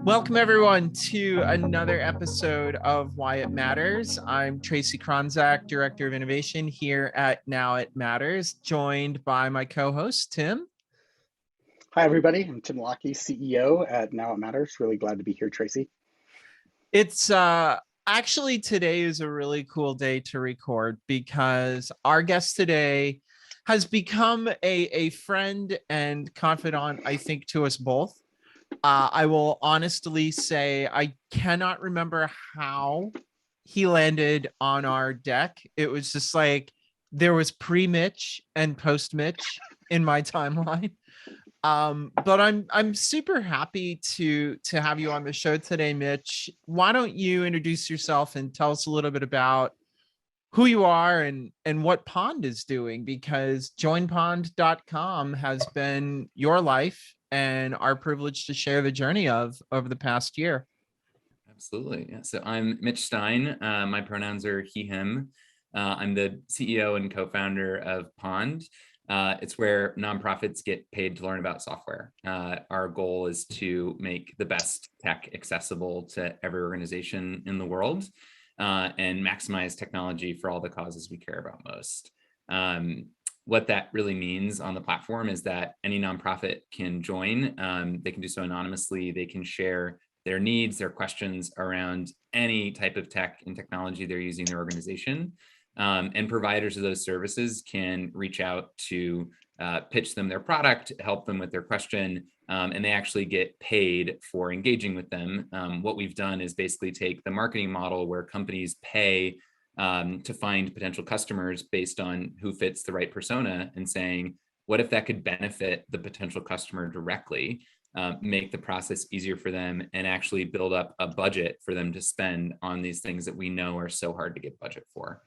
Welcome, everyone, to another episode of Why It Matters. I'm Tracy Kronzak, Director of Innovation here at Now It Matters, joined by my co-host, Tim. Hi, everybody. I'm Tim Lockey, CEO at Now It Matters. Really glad to be here, Tracy. It's actually, today is a really cool day to record because our guest today has become a friend and confidant, I think, to us both. I will honestly say I cannot remember how he landed on our deck. It was just like there was pre-Mitch and post-Mitch in my timeline. But I'm super happy to have you on the show today, Mitch. Why don't you introduce yourself and tell us a little bit about who you are and what Pond is doing, because joinpond.com has been your life and our privilege to share the journey of over the past year. Absolutely. Yeah. So I'm Mitch Stein. My pronouns are he, him. I'm the CEO and co-founder of Pond. It's where nonprofits get paid to learn about software. Our goal is to make the best tech accessible to every organization in the world and maximize technology for all the causes we care about most. What that really means on the platform is that any nonprofit can join. They can do so anonymously. They can share their needs, their questions around any type of tech and technology they're using in their organization. And providers of those services can reach out to pitch them their product, help them with their question, and they actually get paid for engaging with them. What we've done is basically take the marketing model where companies pay to find potential customers based on who fits the right persona and saying, what if that could benefit the potential customer directly, make the process easier for them, and actually build up a budget for them to spend on these things that we know are so hard to get budget for.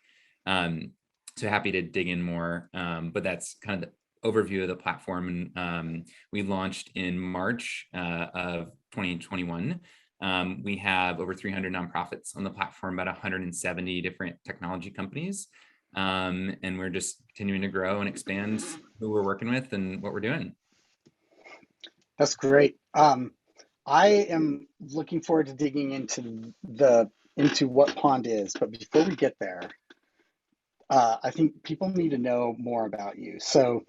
So happy to dig in more, but that's kind of the overview of the platform. And we launched in March of 2021. We have over 300 nonprofits on the platform, about 170 different technology companies. And we're just continuing to grow and expand who we're working with and what we're doing. That's great. I am looking forward to digging into what Pond is, but before we get there, I think people need to know more about you. So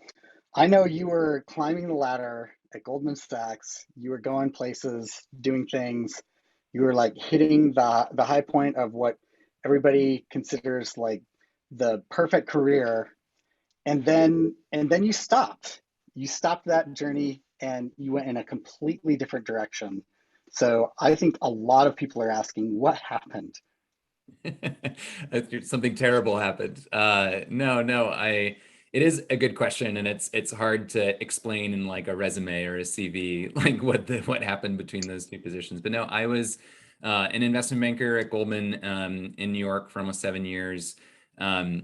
I know you were climbing the ladder at Goldman Sachs. You were going places, doing things. You were like hitting the high point of what everybody considers like the perfect career, and then you stopped. You stopped that journey and you went in a completely different direction. So I think a lot of people are asking, what happened? Something terrible happened. It is a good question, and it's hard to explain in like a resume or a CV, like what happened between those two positions. But no, I was an investment banker at Goldman in New York for almost 7 years. I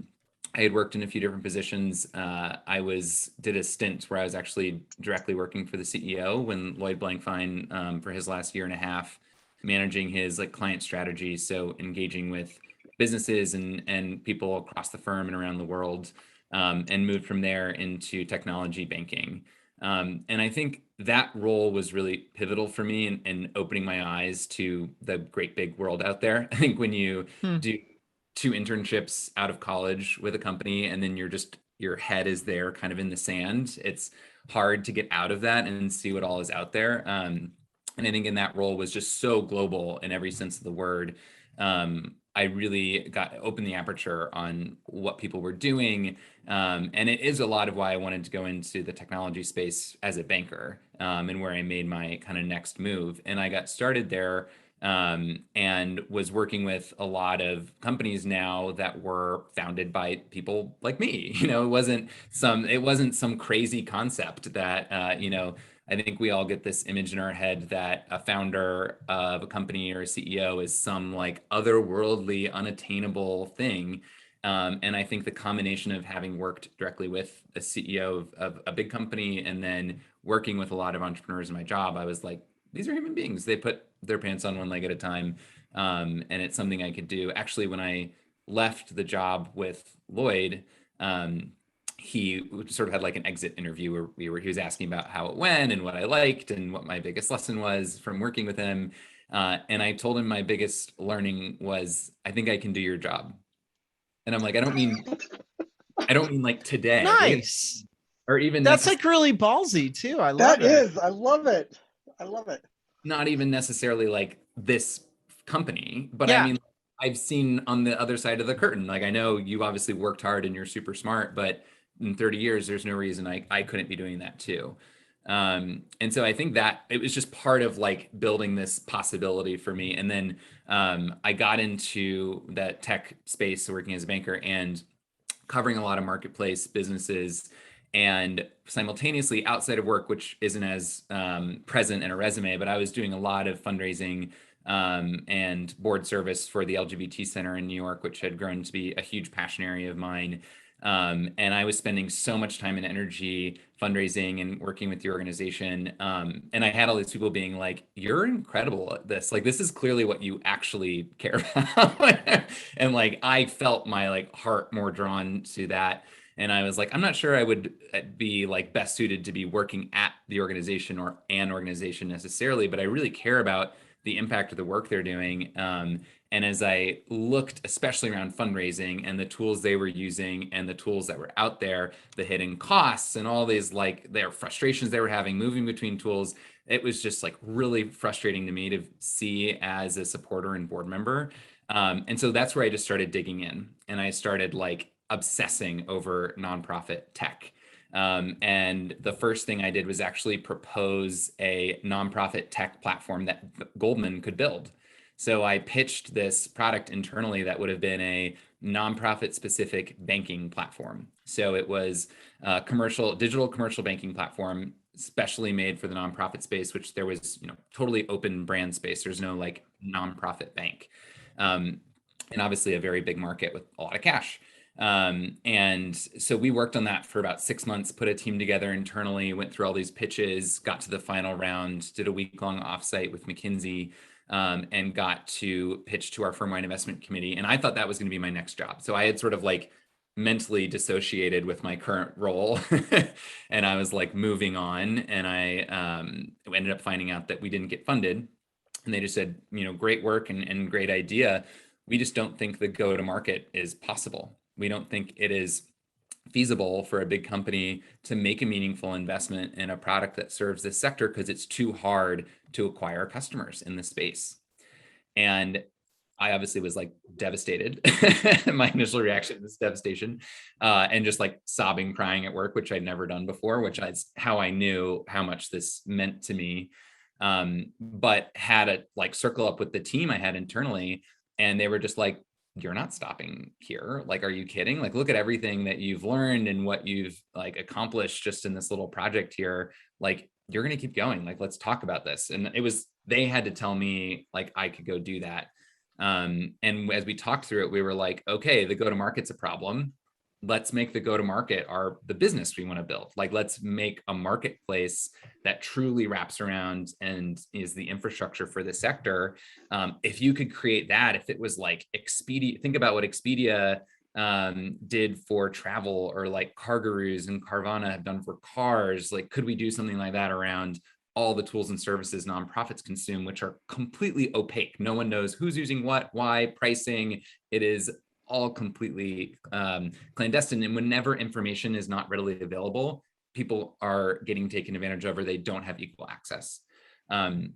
had worked in a few different positions. Did a stint where I was actually directly working for the CEO when Lloyd Blankfein for his last year and a half, managing his like client strategy. So engaging with businesses and people across the firm and around the world, and moved from there into technology banking. And I think that role was really pivotal for me in opening my eyes to the great big world out there. I think when you do 2 internships out of college with a company and then your head is there kind of in the sand, it's hard to get out of that and see what all is out there. And I think in that role was just so global in every sense of the word. I really opened the aperture on what people were doing. And it is a lot of why I wanted to go into the technology space as a banker, and where I made my kind of next move. And I got started there, and was working with a lot of companies now that were founded by people like me. It wasn't some crazy concept that, I think we all get this image in our head that a founder of a company or a CEO is some like otherworldly, unattainable thing. And I think the combination of having worked directly with a CEO of a big company and then working with a lot of entrepreneurs in my job, I was like, these are human beings. They put their pants on one leg at a time. And it's something I could do. Actually, when I left the job with Lloyd, he sort of had like an exit interview where he was asking about how it went and what I liked and what my biggest lesson was from working with him. And I told him my biggest learning was, I think I can do your job. And I'm like, I don't mean like today. Nice. Or even That's like really ballsy too. I love That it. is, I love it. I love it. Not even necessarily like this company, but Yeah. I mean, I've seen on the other side of the curtain. Like, I know you obviously worked hard and you're super smart, but in 30 years, there's no reason I couldn't be doing that too. And so I think that it was just part of like building this possibility for me. And then I got into that tech space working as a banker and covering a lot of marketplace businesses, and simultaneously outside of work, which isn't as present in a resume, but I was doing a lot of fundraising and board service for the LGBT Center in New York, which had grown to be a huge passion area of mine. And I was spending so much time and energy fundraising and working with the organization. And I had all these people being like, you're incredible at this. Like, this is clearly what you actually care about. And like, I felt my like heart more drawn to that. And I was like, I'm not sure I would be like best suited to be working at the organization or an organization necessarily, but I really care about the impact of the work they're doing. And as I looked, especially around fundraising and the tools they were using and the tools that were out there, the hidden costs and all these like their frustrations they were having moving between tools, it was just like really frustrating to me to see as a supporter and board member. And so that's where I just started digging in, and I started like obsessing over nonprofit tech. And the first thing I did was actually propose a nonprofit tech platform that Goldman could build. So I pitched this product internally that would have been a nonprofit specific banking platform. So it was a digital commercial banking platform, specially made for the nonprofit space, which there was, totally open brand space. There's no like nonprofit bank. And obviously a very big market with a lot of cash. And so we worked on that for about 6 months, put a team together internally, went through all these pitches, got to the final round, did a week-long offsite with McKinsey, and got to pitch to our firm-wide investment committee. And I thought that was going to be my next job. So I had sort of like mentally dissociated with my current role and I was like moving on, and I ended up finding out that we didn't get funded. And they just said, great work and great idea. We just don't think the go-to-market is possible. We don't think it is feasible for a big company to make a meaningful investment in a product that serves this sector because it's too hard to acquire customers in this space. And I obviously was like devastated. My initial reaction was devastation, and just like sobbing, crying at work, which I'd never done before, which is how I knew how much this meant to me. But had a like circle up with the team I had internally, and they were just like, you're not stopping here. Like, are you kidding? Like, look at everything that you've learned and what you've like accomplished just in this little project here. Like, you're going to keep going. Like, let's talk about this. And they had to tell me like I could go do that. And as we talked through it, we were like, okay, the go-to-market's a problem. Let's make the go-to-market the business we want to build. Like, let's make a marketplace that truly wraps around and is the infrastructure for the sector. If you could create that, if it was like Expedia, think about what Expedia did for travel, or like CarGurus and Carvana have done for cars. Like, could we do something like that around all the tools and services nonprofits consume, which are completely opaque? No one knows who's using what, why, pricing. It is all completely clandestine. And whenever information is not readily available, people are getting taken advantage of, or they don't have equal access. And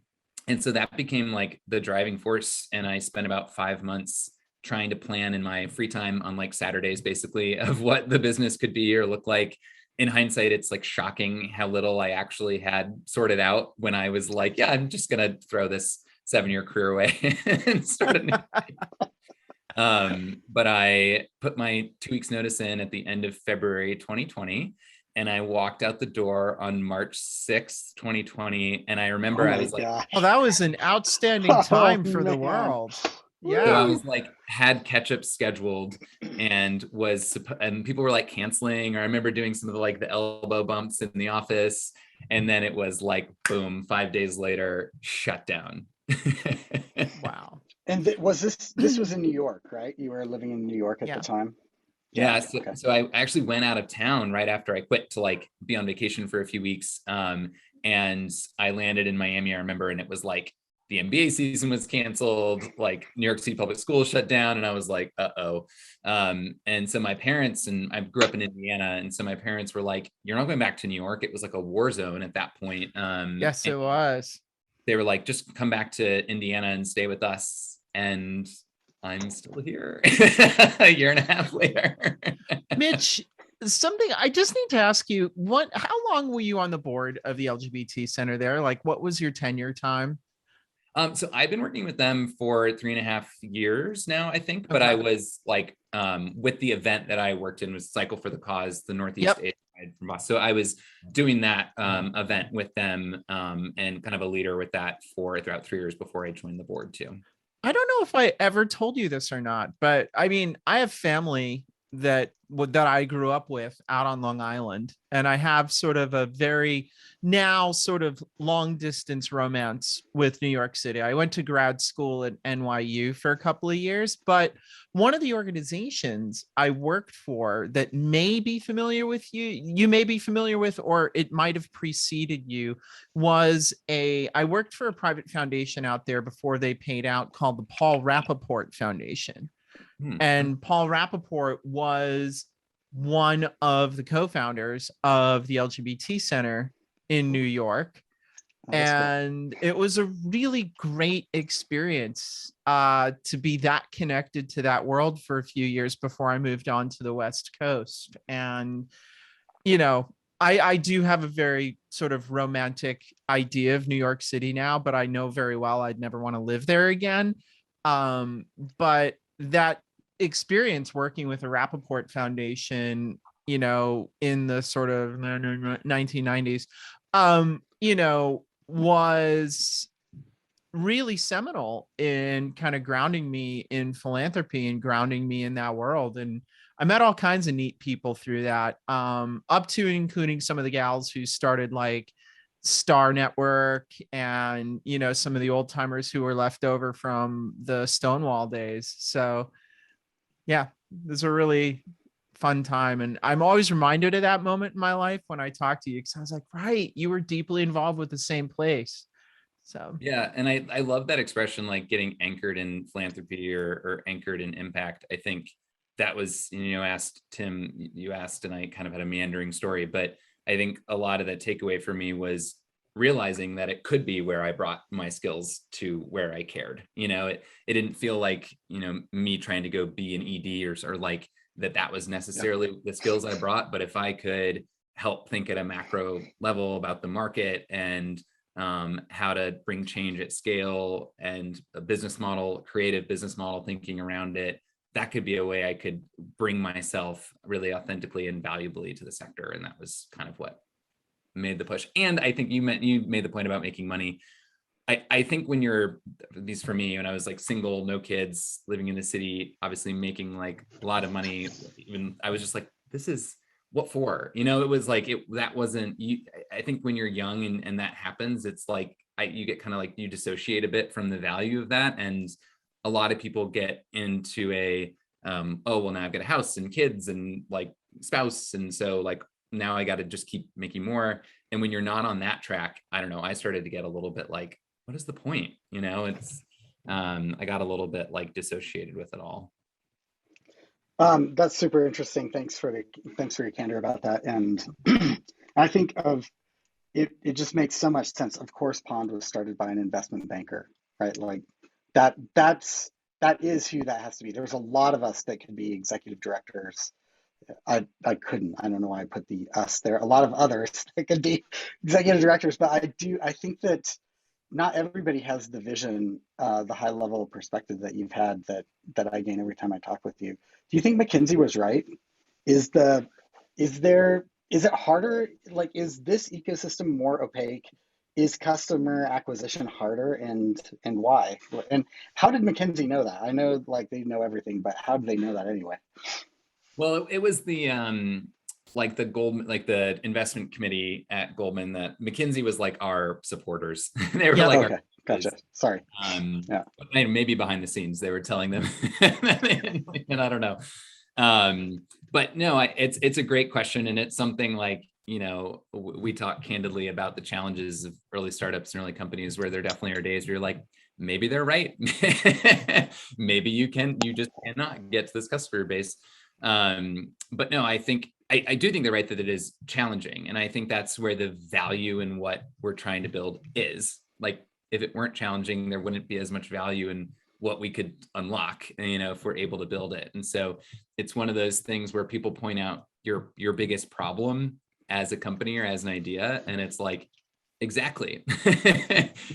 so that became like the driving force. And I spent about 5 months trying to plan in my free time on like Saturdays, basically, of what the business could be or look like. In hindsight, it's like shocking how little I actually had sorted out when I was like, yeah, I'm just going to throw this 7-year career away and start a new but I put my 2 weeks notice in at the end of February 2020, and I walked out the door on March 6th, 2020. And I remember I was like, oh, that was an outstanding time for the world. Yeah. So I was like, had catch-up scheduled, and and people were like canceling, or I remember doing some of the elbow bumps in the office. And then it was like, boom, 5 days later, shut down. Wow. And this was in New York, right? You were living in New York at the time? Yeah, Okay. so I actually went out of town right after I quit to like be on vacation for a few weeks. And I landed in Miami, I remember, and it was like the NBA season was canceled, like New York City public schools shut down, and I was like, uh-oh. And so my parents, and I grew up in Indiana, and so my parents were like, you're not going back to New York. It was like a war zone at that point. Yes, And it was. they were like, just come back to Indiana and stay with us. And I'm still here a year and a half later. Mitch, something I just need to ask you, how long were you on the board of the LGBT Center there? Like, what was your tenure time? So I've been working with them for 3.5 years now, I think, but I was like, with the event that I worked in was Cycle for the Cause, the Northeast Asia side from Boston. So I was doing that event with them and kind of a leader with that for throughout 3 years before I joined the board too. I don't know if I ever told you this or not, but I mean, I have family that I grew up with out on Long Island, and I have sort of a very now sort of long distance romance with New York City. I went to grad school at NYU for a couple of years, but one of the organizations I worked for that may be familiar with you may be familiar with, or it might have preceded you, I worked for a private foundation out there before they paid out, called the Paul Rappaport Foundation. And Paul Rappaport was one of the co-founders of the LGBT Center in New York. And it was a really great experience to be that connected to that world for a few years before I moved on to the West Coast. And, you know, I do have a very sort of romantic idea of New York City now, but I know very well I'd never want to live there again. But that experience working with the Rappaport Foundation, you know, in the sort of 1990s, you know, was really seminal in kind of grounding me in philanthropy and grounding me in that world. And I met all kinds of neat people through that, up to including some of the gals who started like Star Network and, you know, some of the old timers who were left over from the Stonewall days. So yeah, it was a really fun time. And I'm always reminded of that moment in my life when I talk to you, because I was like, right, you were deeply involved with the same place. So yeah, and I love that expression, like getting anchored in philanthropy or anchored in impact. I think that was, you know, you asked, and I kind of had a meandering story, but I think a lot of that takeaway for me was realizing that it could be where I brought my skills to where I cared. You know, it didn't feel like, you know, me trying to go be an ED or like that was necessarily the skills I brought. But if I could help think at a macro level about the market and how to bring change at scale and a business model, creative business model thinking around it, that could be a way I could bring myself really authentically and valuably to the sector. And that was kind of what made the push. And I think you made the point about making money. I think when you're, at least for me, when I was like single, no kids, living in the city, obviously making like a lot of money, even I was just like, this is what for? You know, it was like, that wasn't you. I think when you're young and that happens, it's like, you get kind of like, you dissociate a bit from the value of that. And a lot of people get into oh, well, now I've got a house and kids and like spouse. And so like, now I got to just keep making more. And when you're not on that track, I don't know, I started to get a little bit like, what is the point? You know, it's, I got a little bit like dissociated with it all. That's super interesting. Thanks for your candor about that. And I think of it, it just makes so much sense. Of course, Pond was started by an investment banker, right? Like that is who that has to be. There's a lot of us that could be executive directors. I couldn't. I don't know why I put the us there. A lot of others that could be executive directors, but I think that not everybody has the vision, the high level perspective that you've had that I gain every time I talk with you. Do you think McKinsey was right? Is it harder? Like, is this ecosystem more opaque? Is customer acquisition harder, and why? And how did McKinsey know that? I know like they know everything, but how did they know that anyway? Well, it was the like the Goldman, like the investment committee at Goldman, that McKinsey was like our supporters. They were like, okay, gotcha. Sorry. Yeah, maybe behind the scenes they were telling them, and I don't know. But no, it's a great question, and it's something like, you know, we talk candidly about the challenges of early startups and early companies, where there definitely are days where you're like, maybe they're right. Maybe you just cannot get to this customer base. But no, I think I do think they're right that it is challenging, and I think that's where the value in what we're trying to build is. Like, if it weren't challenging, there wouldn't be as much value in what we could unlock, you know, if we're able to build it. And so it's one of those things where people point out your biggest problem as a company or as an idea, and it's like, exactly.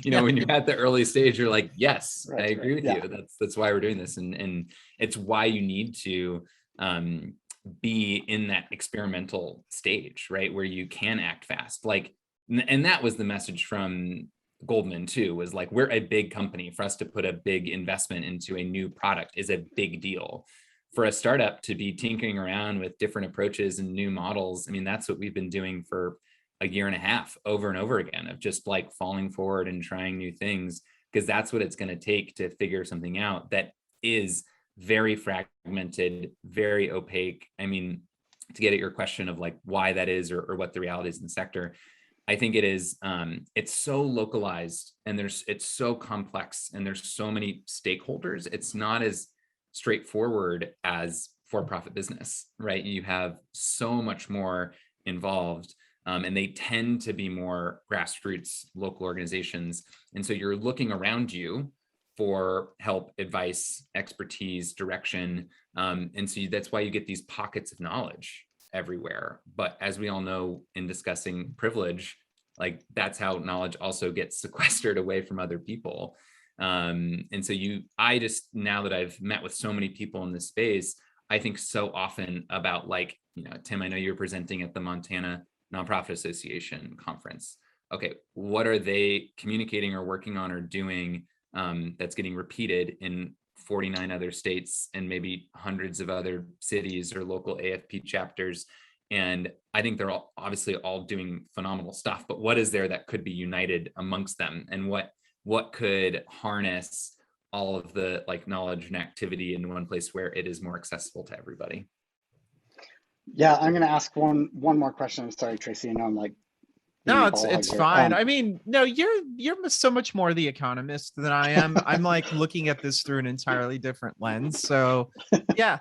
You know, when you're at the early stage, you're like, yes, I agree with you. That's why we're doing this, and it's why you need to be in that experimental stage, right, where you can act fast. Like, and that was the message from Goldman too, was like, we're a big company. For us to put a big investment into a new product is a big deal. For a startup to be tinkering around with different approaches and new models, I mean, that's what we've been doing for a year and a half, over and over again, of just like falling forward and trying new things, because that's what it's going to take to figure something out that is very fragmented, very opaque. I mean, to get at your question of like why that is, or what the reality is in the sector, I think it is, it's so localized, and it's so complex, and there's so many stakeholders. It's not as straightforward as for-profit business, right? You have so much more involved, and they tend to be more grassroots local organizations. And so you're looking around you for help, advice, expertise, direction. And so that's why you get these pockets of knowledge everywhere. But as we all know in discussing privilege, like that's how knowledge also gets sequestered away from other people. And so I just, now that I've met with so many people in this space, I think so often about, like, you know, Tim, I know you're presenting at the Montana Nonprofit Association conference. Okay, what are they communicating or working on or doing that's getting repeated in 49 other states and maybe hundreds of other cities or local AFP chapters? And I think they're all obviously all doing phenomenal stuff, but what is there that could be united amongst them? And what could harness all of the like knowledge and activity in one place where it is more accessible to everybody? Yeah, I'm going to ask one more question. I'm sorry, Tracy. I know I'm like, no, it's fine. I mean, no, you're so much more the economist than I am. I'm like looking at this through an entirely different lens. So yeah.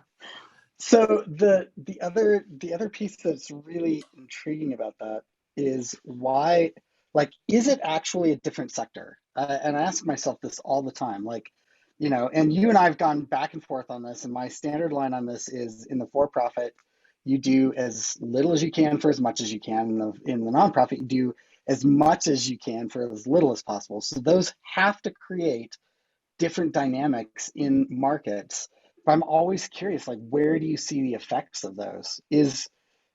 So the other piece that's really intriguing about that is why, like, is it actually a different sector? And I ask myself this all the time, like, you know, and you and I have gone back and forth on this, and my standard line on this is, in the for-profit, you do as little as you can for as much as you can. In the nonprofit, you do as much as you can for as little as possible. So those have to create different dynamics in markets. But I'm always curious, like, where do you see the effects of those? Is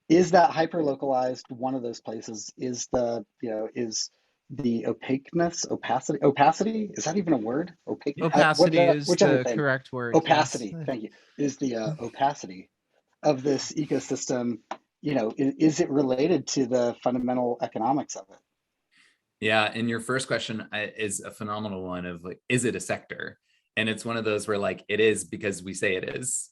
that hyper localized one of those places? Is the, you know, is the opacity, is that even a word? Opaque, Opacity is whichever the thing. correct word. Opacity, Yes. thank you. Is the opacity of this ecosystem, you know, is it related to the fundamental economics of it? Yeah, and your first question is a phenomenal one of like, is it a sector? And it's one of those where like it is because we say it is.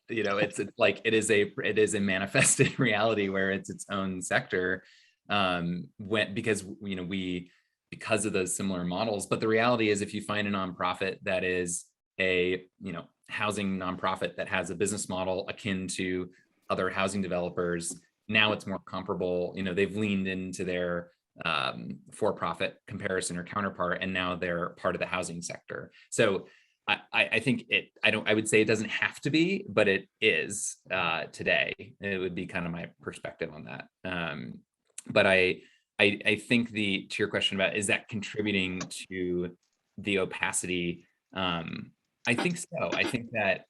You know, it's like it is a manifested reality where it's its own sector, because you know because of those similar models. But the reality is, if you find a nonprofit that is a, you know, housing nonprofit that has a business model akin to other housing developers, now it's more comparable. You know, they've leaned into their for-profit comparison or counterpart, and now they're part of the housing sector. So I think I would say it doesn't have to be, but it is today. It would be kind of my perspective on that. But I think to your question about, is that contributing to the opacity? I think so. I think that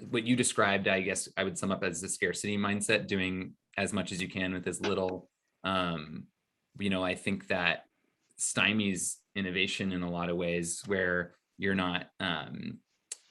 what you described, I guess I would sum up as the scarcity mindset, doing as much as you can with as little. You know, I think that stymies innovation in a lot of ways, where you're not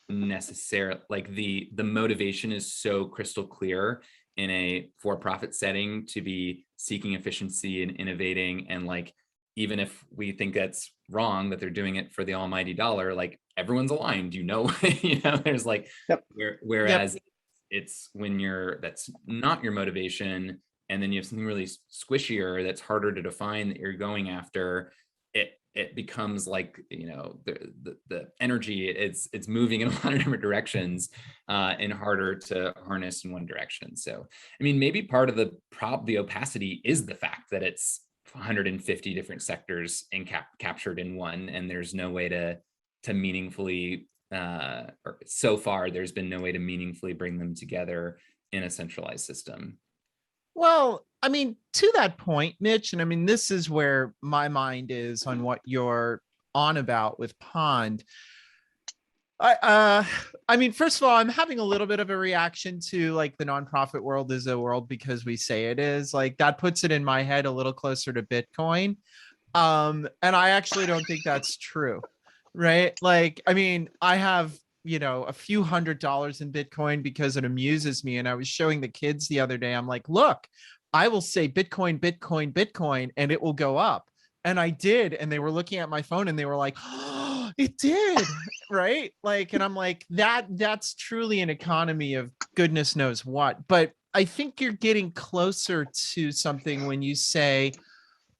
necessarily, like, the motivation is so crystal clear in a for-profit setting to be seeking efficiency and innovating, and like, even if we think that's wrong, that they're doing it for the almighty dollar, like everyone's aligned, there's like, Yep. whereas it's when that's not your motivation, and then you have something really squishier that's harder to define that you're going after, it becomes like, the energy, it's moving in a lot of different directions, and harder to harness in one direction. So, I mean, maybe part of the opacity is the fact that it's 150 different sectors and captured in one, and there's no way to meaningfully, or so far there's been no way to meaningfully bring them together in a centralized system. Well, I mean, to that point, Mitch, and I mean, this is where my mind is on what you're on about with Pond. I mean, first of all, I'm having a little bit of a reaction to like the nonprofit world is a world because we say it is. Like that puts it in my head a little closer to Bitcoin. And I actually don't think that's true, right? Like, I mean, I have, a few $100s in Bitcoin because it amuses me. And I was showing the kids the other day, I'm like, look, I will say Bitcoin, Bitcoin, Bitcoin, and it will go up. And I did. And they were looking at my phone and they were like, oh, it did. Right. Like, and I'm like, that's truly an economy of goodness knows what. But I think you're getting closer to something when you say,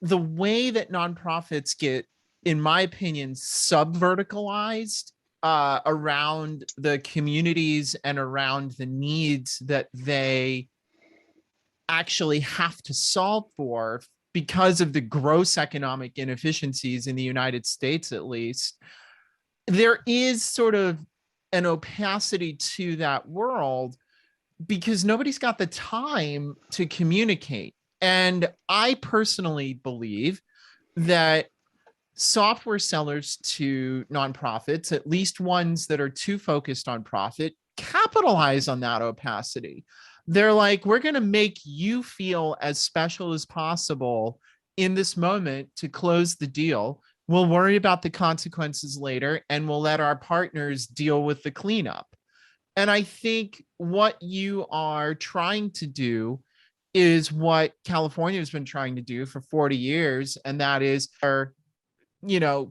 the way that nonprofits get, in my opinion, sub-verticalized around the communities and around the needs that they actually have to solve for because of the gross economic inefficiencies in the United States, at least, there is sort of an opacity to that world because nobody's got the time to communicate. And I personally believe that software sellers to nonprofits, at least ones that are too focused on profit, capitalize on that opacity. They're like, we're going to make you feel as special as possible in this moment to close the deal. We'll worry about the consequences later, and we'll let our partners deal with the cleanup. And I think what you are trying to do is what California has been trying to do for 40 years. And that is,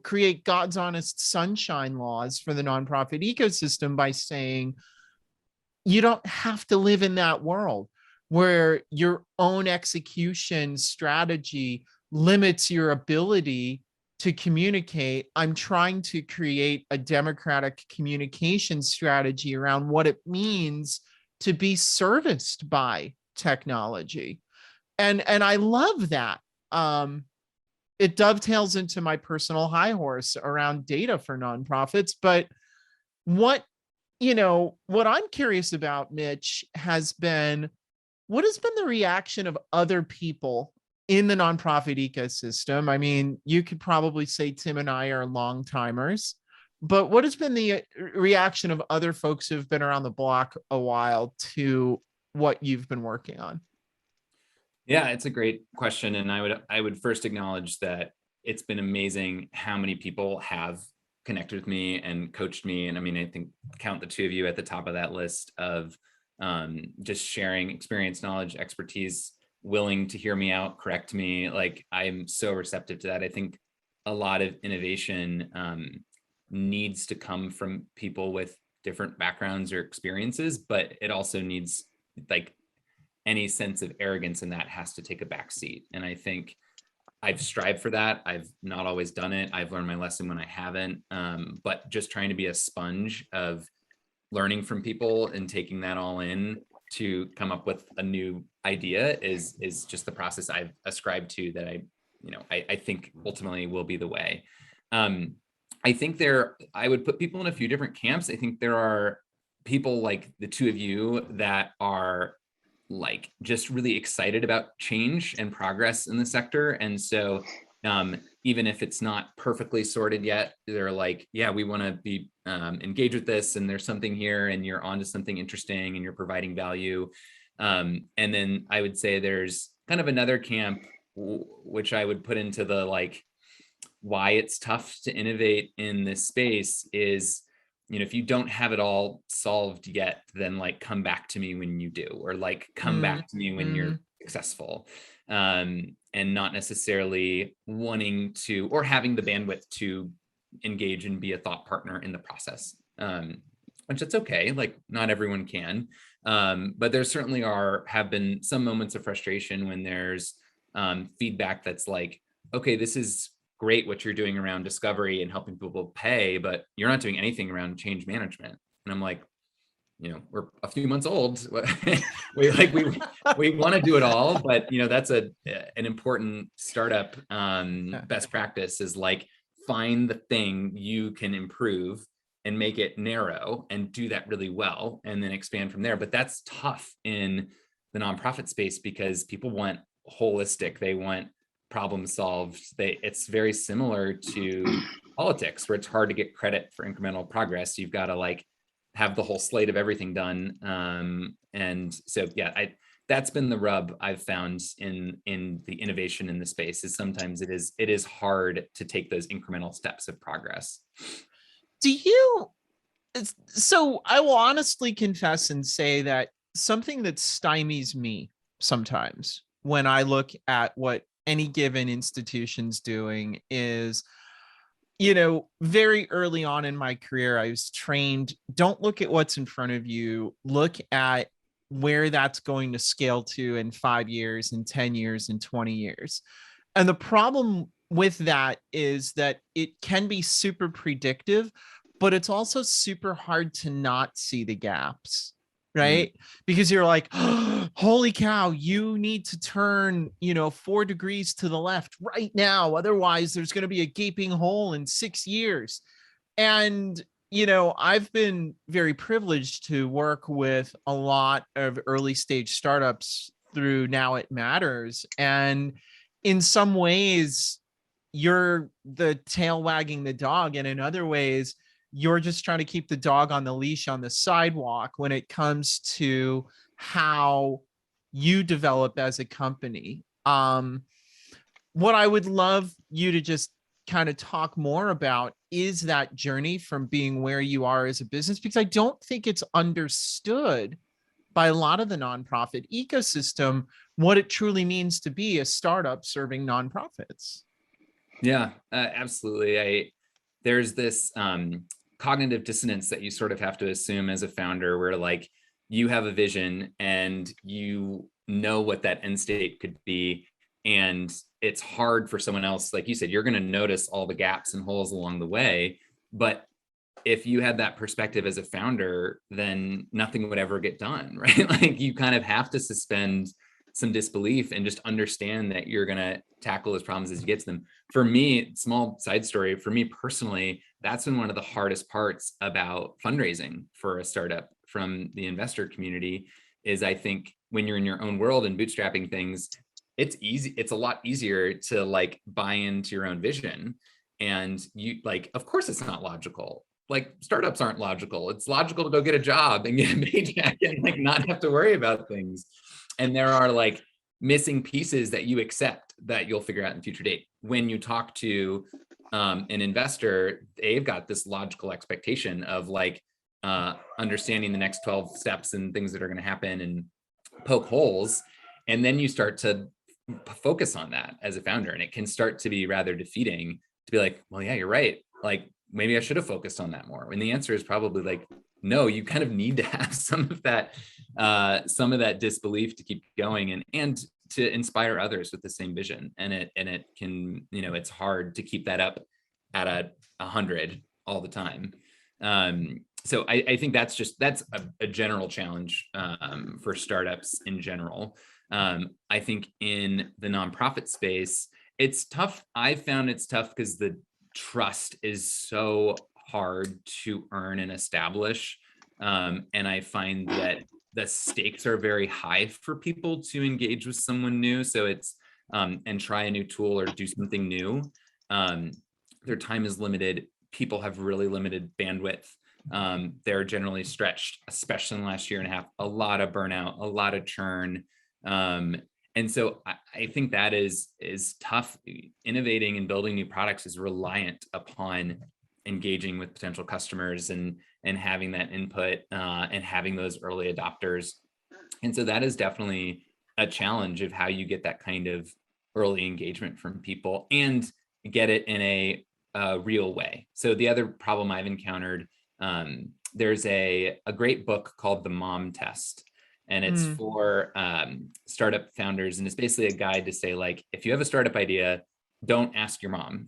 create God's honest sunshine laws for the nonprofit ecosystem by saying, you don't have to live in that world where your own execution strategy limits your ability to communicate. I'm trying to create a democratic communication strategy around what it means to be serviced by technology. And I love that. It dovetails into my personal high horse around data for nonprofits. But what I'm curious about, Mitch, what has been the reaction of other people in the nonprofit ecosystem? I mean, you could probably say Tim and I are long timers, but what has been the reaction of other folks who've been around the block a while to what you've been working on? Yeah, it's a great question. And I would first acknowledge that it's been amazing how many people have connected with me and coached me. And I mean, I think count the two of you at the top of that list of just sharing experience, knowledge, expertise, willing to hear me out, correct me. Like, I'm so receptive to that. I think a lot of innovation needs to come from people with different backgrounds or experiences, but it also needs, like, any sense of arrogance in that has to take a back seat. And I think I've strived for that. I've not always done it. I've learned my lesson when I haven't, but just trying to be a sponge of learning from people and taking that all in to come up with a new idea is just the process I've ascribed to, that I think ultimately will be the way. I think I would put people in a few different camps. I think there are people like the two of you that are like just really excited about change and progress in the sector. And so even if it's not perfectly sorted yet, they're like, yeah, we want to be engaged with this, and there's something here, and you're onto something interesting, and you're providing value. And then I would say there's kind of another camp, which I would put into the like, why it's tough to innovate in this space is, if you don't have it all solved yet, then like come back to me when you do, or like come back to me when you're successful, and not necessarily wanting to or having the bandwidth to engage and be a thought partner in the process, which it's okay. Like not everyone can, but there certainly have been some moments of frustration when there's feedback that's like, okay, this is great what you're doing around discovery and helping people pay, but you're not doing anything around change management. And I'm like, we're a few months old. we want to do it all, but that's an important startup best practice is like find the thing you can improve and make it narrow and do that really well and then expand from there. But that's tough in the nonprofit space because people want holistic, they want problem solved. It's very similar to politics where it's hard to get credit for incremental progress. You've got to like have the whole slate of everything done. And so, yeah, that's been the rub I've found in the innovation in the space is sometimes it is hard to take those incremental steps of progress. So I will honestly confess and say that something that stymies me sometimes when I look at what any given institution's doing is, very early on in my career, I was trained, don't look at what's in front of you, look at where that's going to scale to in 5 years, in 10 years, in 20 years. And the problem with that is that it can be super predictive, but it's also super hard to not see the gaps, right? Because you're like, oh, holy cow, you need to turn 4 degrees to the left right now, otherwise there's going to be a gaping hole in 6 years. And I've been very privileged to work with a lot of early stage startups through Now It Matters, and in some ways you're the tail wagging the dog, and in other ways you're just trying to keep the dog on the leash on the sidewalk when it comes to how you develop as a company. What I would love you to just kind of talk more about is that journey from being where you are as a business, because I don't think it's understood by a lot of the nonprofit ecosystem what it truly means to be a startup serving nonprofits. Yeah, absolutely. There's this cognitive dissonance that you sort of have to assume as a founder where like you have a vision and you know what that end state could be. And it's hard for someone else, like you said, you're going to notice all the gaps and holes along the way. But if you had that perspective as a founder, then nothing would ever get done, right? Like you kind of have to suspend some disbelief and just understand that you're going to tackle those problems as you get to them. For me, small side story, for me personally, that's been one of the hardest parts about fundraising for a startup from the investor community is I think when you're in your own world and bootstrapping things, it's easy. It's a lot easier to like buy into your own vision. And you like, of course it's not logical. Like startups aren't logical. It's logical to go get a job and get a paycheck and like not have to worry about things. And there are like missing pieces that you accept that you'll figure out in future date. When you talk to an investor, they've got this logical expectation of like understanding the next 12 steps and things that are going to happen and poke holes. And then you start to focus on that as a founder. And it can start to be rather defeating to be like, well, yeah, you're right. Like maybe I should have focused on that more. And the answer is probably like, no, you kind of need to have some of that disbelief to keep going and to inspire others with the same vision. And it can, it's hard to keep that up at 100 all the time. So I think that's a general challenge for startups in general. I think in the nonprofit space, it's tough. I found it's tough because the trust is so hard to earn and establish. And I find that the stakes are very high for people to engage with someone new. So it's, and try a new tool or do something new. Their time is limited. People have really limited bandwidth. They're generally stretched, especially in the last year and a half, a lot of burnout, a lot of churn. And so I think that is tough. Innovating and building new products is reliant upon engaging with potential customers and having that input and having those early adopters. And so that is definitely a challenge of how you get that kind of early engagement from people and get it in a real way. So the other problem I've encountered, there's a great book called The Mom Test, and it's for startup founders, and it's basically a guide to say, like, if you have a startup idea, don't ask your mom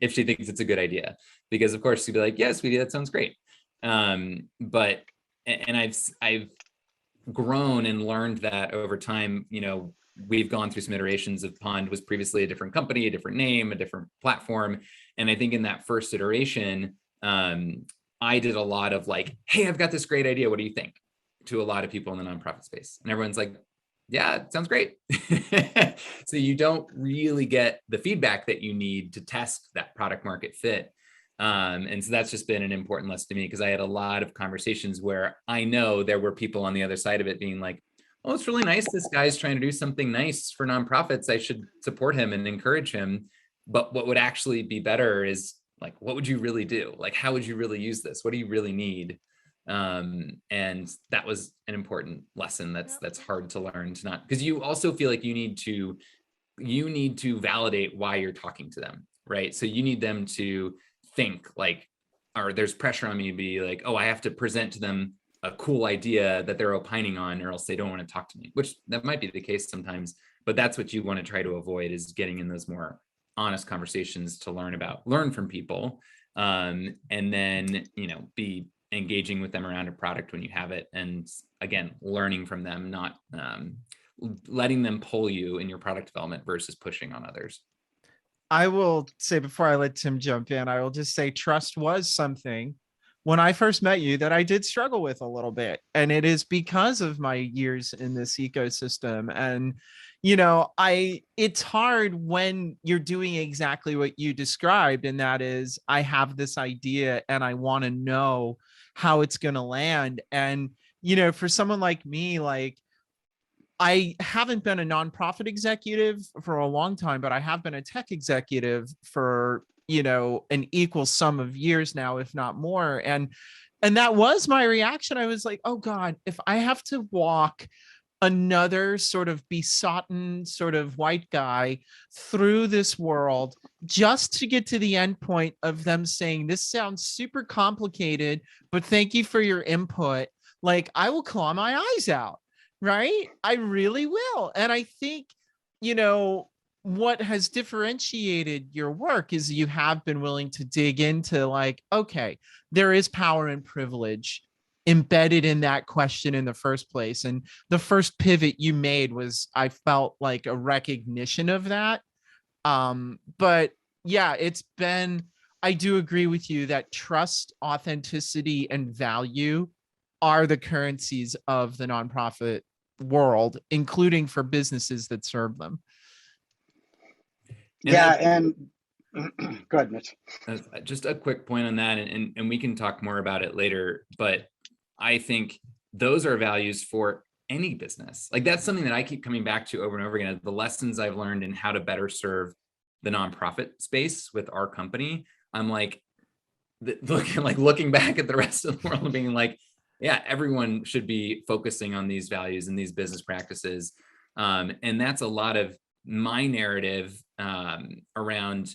if she thinks it's a good idea, because of course she'd be like, yes, sweetie, that sounds great. But I've grown and learned that over time. We've gone through some iterations of Pond was previously a different company, a different name, a different platform. And I think in that first iteration, I did a lot of like, hey, I've got this great idea. What do you think? To a lot of people in the nonprofit space. And everyone's like, yeah, it sounds great. So you don't really get the feedback that you need to test that product market fit. And so that's just been an important lesson to me, because I had a lot of conversations where I know there were people on the other side of it being like, oh, it's really nice. This guy's trying to do something nice for nonprofits. I should support him and encourage him. But what would actually be better is like, what would you really do? Like, how would you really use this? What do you really need? And that was an important lesson that's hard to learn, to not, because you also feel like you need to validate why you're talking to them, right? So you need them to think like, or there's pressure on me to be like, oh, I have to present to them a cool idea that they're opining on, or else they don't want to talk to me, which that might be the case sometimes, but that's what you want to try to avoid, is getting in those more honest conversations to learn from people, and then, be engaging with them around a product when you have it. And again, learning from them, not letting them pull you in your product development versus pushing on others. I will say, before I let Tim jump in, I will just say trust was something when I first met you that I did struggle with a little bit. And it is because of my years in this ecosystem. And, it's hard when you're doing exactly what you described. And that is, I have this idea and I want to know how it's going to land. And, for someone like me, like, I haven't been a nonprofit executive for a long time, but I have been a tech executive for, an equal sum of years now, if not more. And that was my reaction. I was like, oh God, if I have to walk another sort of besotted sort of white guy through this world just to get to the end point of them saying, this sounds super complicated, but thank you for your input, like, I will claw my eyes out. Right? I really will. And I think, what has differentiated your work is you have been willing to dig into, like, okay, there is power and privilege embedded in that question in the first place. And the first pivot you made was, I felt like, a recognition of that. But yeah, I do agree with you that trust, authenticity, and value are the currencies of the nonprofit world, including for businesses that serve them. And go ahead, Mitch. Just a quick point on that, and we can talk more about it later, but I think those are values for any business. Like, that's something that I keep coming back to over and over again, the lessons I've learned in how to better serve the nonprofit space with our company. I'm like, looking back at the rest of the world and being like, yeah, everyone should be focusing on these values and these business practices. And that's a lot of my narrative around,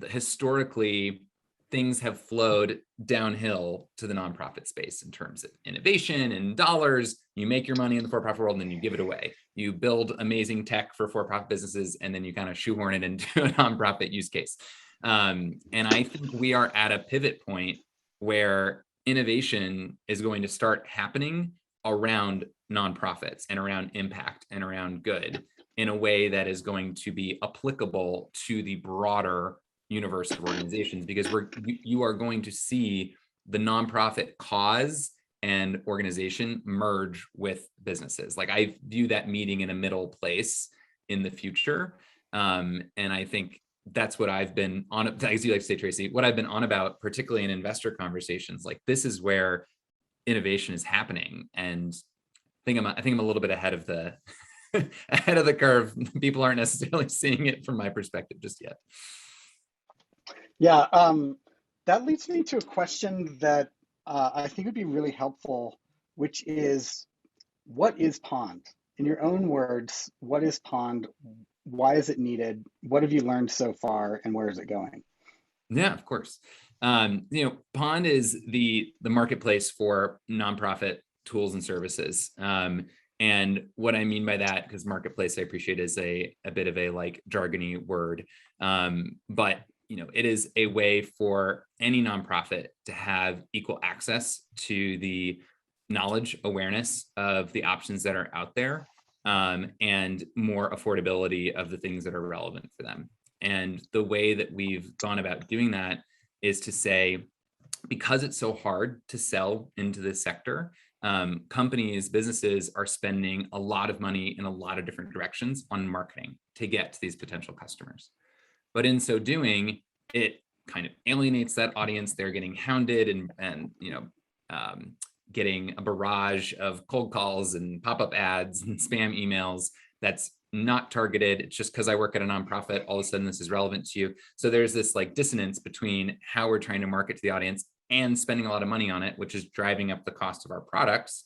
historically, things have flowed downhill to the nonprofit space in terms of innovation and dollars. You make your money in the for-profit world and then you give it away. You build amazing tech for for-profit businesses and then you kind of shoehorn it into a nonprofit use case. And I think we are at a pivot point where innovation is going to start happening around nonprofits and around impact and around good in a way that is going to be applicable to the broader universe of organizations, because you are going to see the nonprofit cause and organization merge with businesses. Like, I view that meeting in a middle place in the future. And I think that's what I've been on, as you like to say, Tracy, what I've been on about, particularly in investor conversations. Like, this is where innovation is happening. And I think I'm a little bit ahead of the ahead of the curve. People aren't necessarily seeing it from my perspective just yet. Yeah, that leads me to a question that I think would be really helpful, which is, what is Pond? In your own words, what is Pond? Why is it needed? What have you learned so far, and where is it going? Yeah, of course. Pond is the marketplace for nonprofit tools and services. And what I mean by that, because marketplace, I appreciate, is a bit of a like jargony word. But it is a way for any nonprofit to have equal access to the knowledge, awareness of the options that are out there, and more affordability of the things that are relevant for them. And the way that we've gone about doing that is to say, because it's so hard to sell into this sector, companies, businesses are spending a lot of money in a lot of different directions on marketing to get to these potential customers. But in so doing, it kind of alienates that audience. They're getting hounded and getting a barrage of cold calls and pop-up ads and spam emails that's not targeted. It's just because I work at a nonprofit, all of a sudden this is relevant to you. So there's this like dissonance between how we're trying to market to the audience and spending a lot of money on it, which is driving up the cost of our products.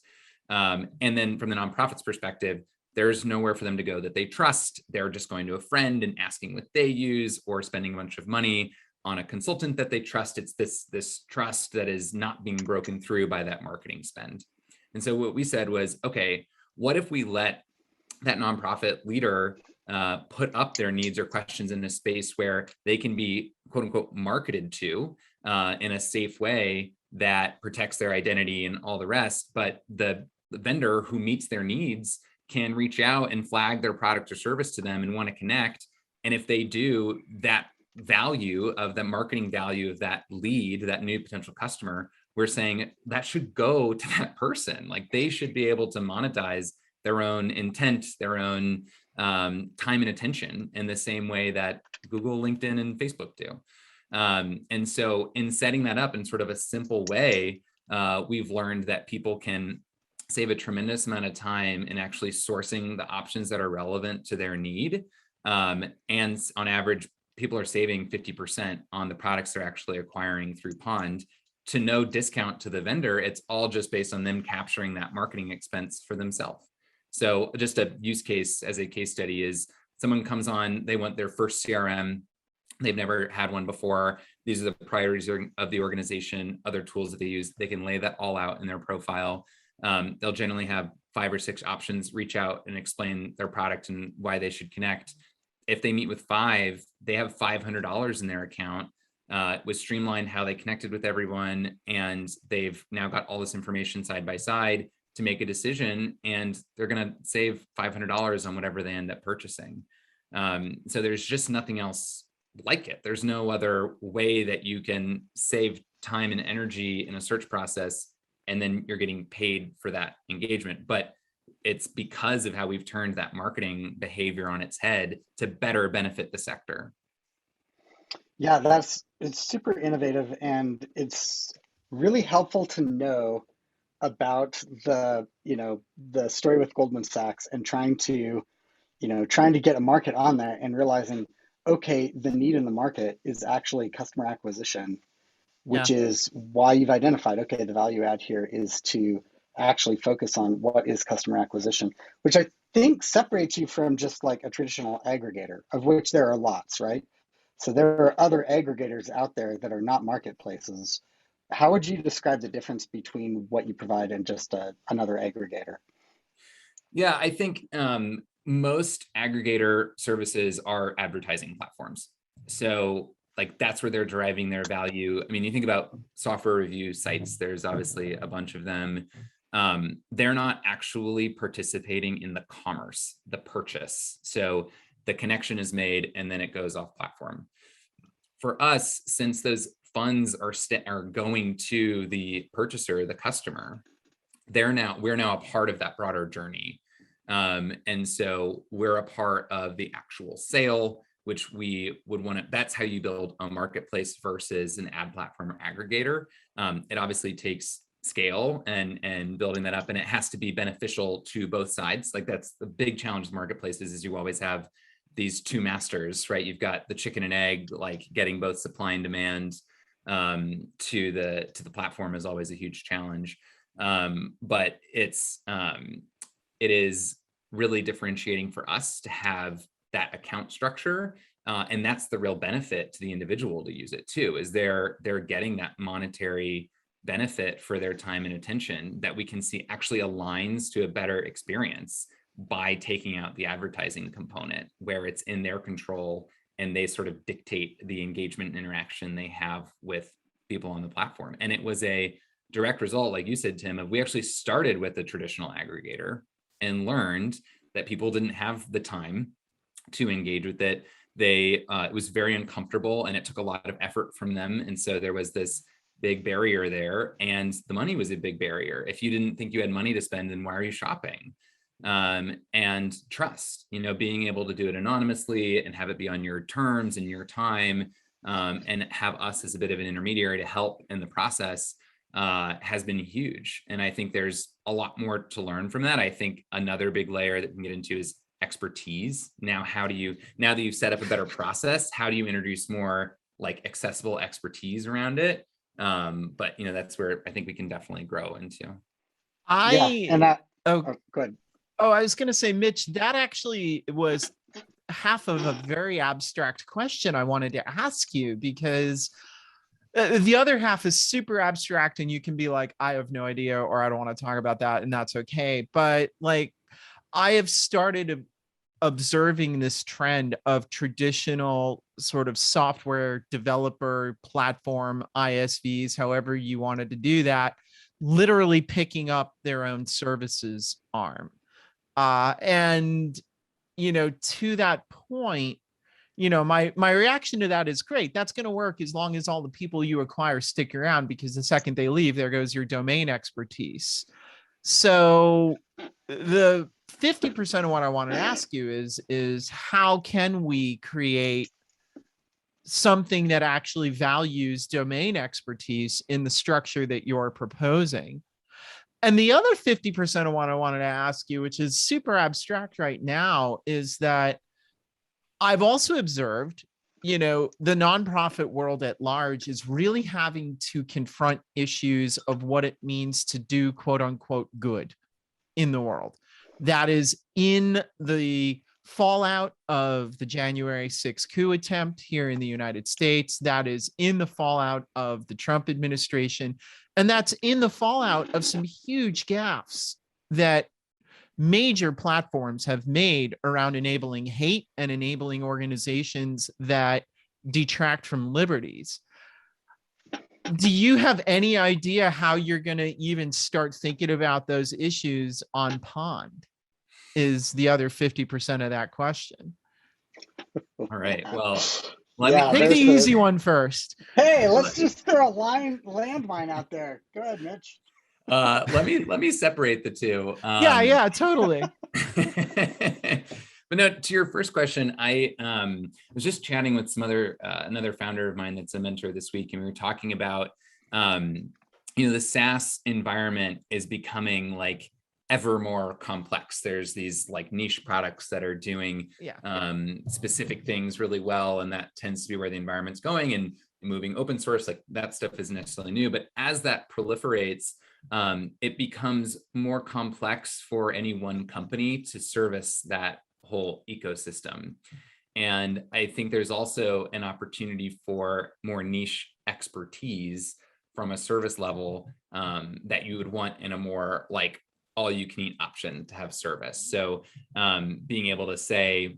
And then from the nonprofit's perspective, there's nowhere for them to go that they trust. They're just going to a friend and asking what they use, or spending a bunch of money on a consultant that they trust. It's this trust that is not being broken through by that marketing spend. And so what we said was, okay, what if we let that nonprofit leader put up their needs or questions in a space where they can be quote unquote marketed to in a safe way that protects their identity and all the rest, but the vendor who meets their needs can reach out and flag their product or service to them and want to connect. And if they do, that value of the marketing value of that lead, that new potential customer, we're saying that should go to that person. Like they should be able to monetize their own intent, their own time and attention in the same way that Google, LinkedIn, and Facebook do. And so in setting that up in sort of a simple way, we've learned that people can save a tremendous amount of time in actually sourcing the options that are relevant to their need. And on average, people are saving 50% on the products they're actually acquiring through Pond, to no discount to the vendor. It's all just based on them capturing that marketing expense for themselves. So just a use case as a case study is someone comes on, they want their first CRM. They've never had one before. These are the priorities of the organization, other tools that they use. They can lay that all out in their profile. They'll generally have 5 or 6 options, reach out and explain their product and why they should connect. If they meet with 5, they have $500 in their account. It was streamlined how they connected with everyone, and they've now got all this information side by side to make a decision, and they're going to save $500 on whatever they end up purchasing. So there's just nothing else like it. There's no other way that you can save time and energy in a search process, and then you're getting paid for that engagement. But it's because of how we've turned that marketing behavior on its head to better benefit the sector. Yeah, it's super innovative, and it's really helpful to know about the story with Goldman Sachs and trying to get a market on there and realizing, okay, the need in the market is actually customer acquisition, which is why you've identified, okay, the value add here is to actually focus on what is customer acquisition, which I think separates you from just like a traditional aggregator, of which there are lots, right? So there are other aggregators out there that are not marketplaces. How would you describe the difference between what you provide and just another aggregator? Yeah, I think most aggregator services are advertising platforms. So like that's where they're deriving their value. I mean, you think about software review sites, there's obviously a bunch of them. They're not actually participating in the commerce, the purchase. So the connection is made and then it goes off platform. For us, since those funds are going to the purchaser, the customer, we're now a part of that broader journey. And so we're a part of the actual sale, which we would want to, that's how you build a marketplace versus an ad platform or aggregator. It obviously takes scale and building that up, and it has to be beneficial to both sides. Like that's the big challenge with marketplaces, is you always have these two masters, right? You've got the chicken and egg, like getting both supply and demand to the platform is always a huge challenge. But it is really differentiating for us to have that account structure. And that's the real benefit to the individual to use it too, is they're getting that monetary benefit for their time and attention that we can see actually aligns to a better experience by taking out the advertising component, where it's in their control and they sort of dictate the engagement and interaction they have with people on the platform. And it was a direct result, like you said, Tim, of we actually started with a traditional aggregator and learned that people didn't have the time to engage with it. It was very uncomfortable and it took a lot of effort from them. And so there was this big barrier there, and the money was a big barrier. If you didn't think you had money to spend, then why are you shopping? And trust, being able to do it anonymously and have it be on your terms and your time, and have us as a bit of an intermediary to help in the process, has been huge. And I think there's a lot more to learn from that. I think another big layer that we can get into is expertise. Now that you've set up a better process, how do you introduce more like accessible expertise around it? But that's where I think we can definitely grow into. Go ahead. Oh, I was going to say, Mitch, that actually was half of a very abstract question I wanted to ask you, because the other half is super abstract and you can be like, I have no idea, or I don't want to talk about that, and that's okay. But like, I have started observing this trend of traditional sort of software developer platform, ISVs, however you wanted to do that, literally picking up their own services arm. And, to that point, my reaction to that is great. That's going to work as long as all the people you acquire stick around, because the second they leave, there goes your domain expertise. So the 50% of what I want to ask you is how can we create something that actually values domain expertise in the structure that you're proposing? And the other 50% of what I wanted to ask you, which is super abstract right now, is that I've also observed, the nonprofit world at large is really having to confront issues of what it means to do quote unquote good in the world. That is in the fallout of the January 6th coup attempt here in the United States. That is in the fallout of the Trump administration. And that's in the fallout of some huge gaffes that major platforms have made around enabling hate and enabling organizations that detract from liberties. Do you have any idea how you're going to even start thinking about those issues on Pond? Is the other 50% of that question. All right. Well, take the easy one first. Hey, let's just throw a landmine out there. Go ahead, Mitch. Let me separate the two. Yeah, totally. But no, to your first question, I was just chatting with some another founder of mine that's a mentor this week, and we were talking about, the SaaS environment is becoming like ever more complex. There's these like niche products that are doing specific things really well, and that tends to be where the environment's going. And moving open source, like that stuff isn't necessarily new, but as that proliferates, it becomes more complex for any one company to service that whole ecosystem. And I think there's also an opportunity for more niche expertise from a service level that you would want in a more like all-you-can-eat option to have service. So being able to say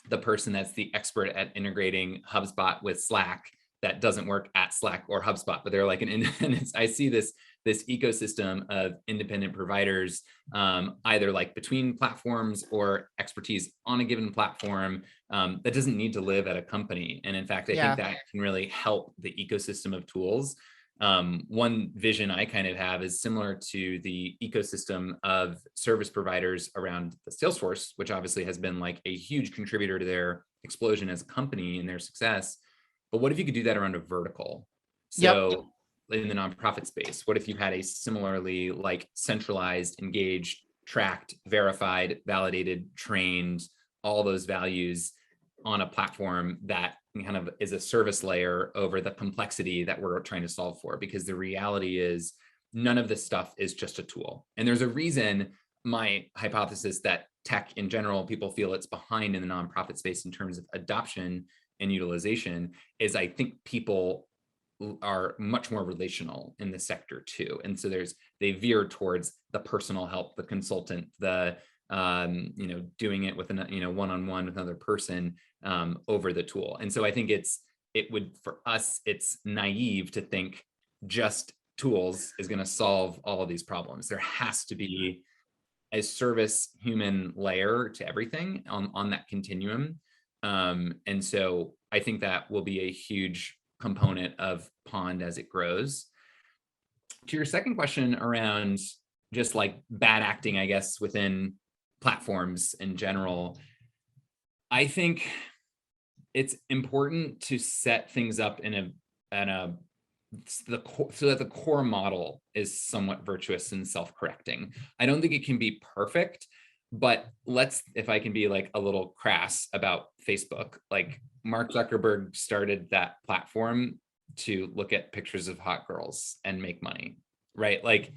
the person that's the expert at integrating HubSpot with Slack, that doesn't work at Slack or HubSpot, but they're like an independent. I see this ecosystem of independent providers, either like between platforms or expertise on a given platform, that doesn't need to live at a company. And in fact, I think that can really help the ecosystem of tools. One vision I kind of have is similar to the ecosystem of service providers around the Salesforce, which obviously has been like a huge contributor to their explosion as a company and their success. But what if you could do that around a vertical? So in the nonprofit space, what if you had a similarly like centralized, engaged, tracked, verified, validated, trained, all those values on a platform that kind of is a service layer over the complexity that we're trying to solve for? Because the reality is none of this stuff is just a tool. And there's a reason my hypothesis that tech in general, people feel it's behind in the nonprofit space in terms of adoption and utilization, is I think people are much more relational in the sector too. And so they veer towards the personal help, the consultant, the doing it with one-on-one with another person over the tool. And so I think for us, it's naive to think just tools is going to solve all of these problems. There has to be a service human layer to everything on that continuum. And so I think that will be a huge component of Pond as it grows. To your second question around just like bad acting, I guess, within platforms in general, I think it's important to set things up so that the core model is somewhat virtuous and self-correcting. I don't think it can be perfect, but if I can be like a little crass about Facebook, like Mark Zuckerberg started that platform to look at pictures of hot girls and make money, right? Like,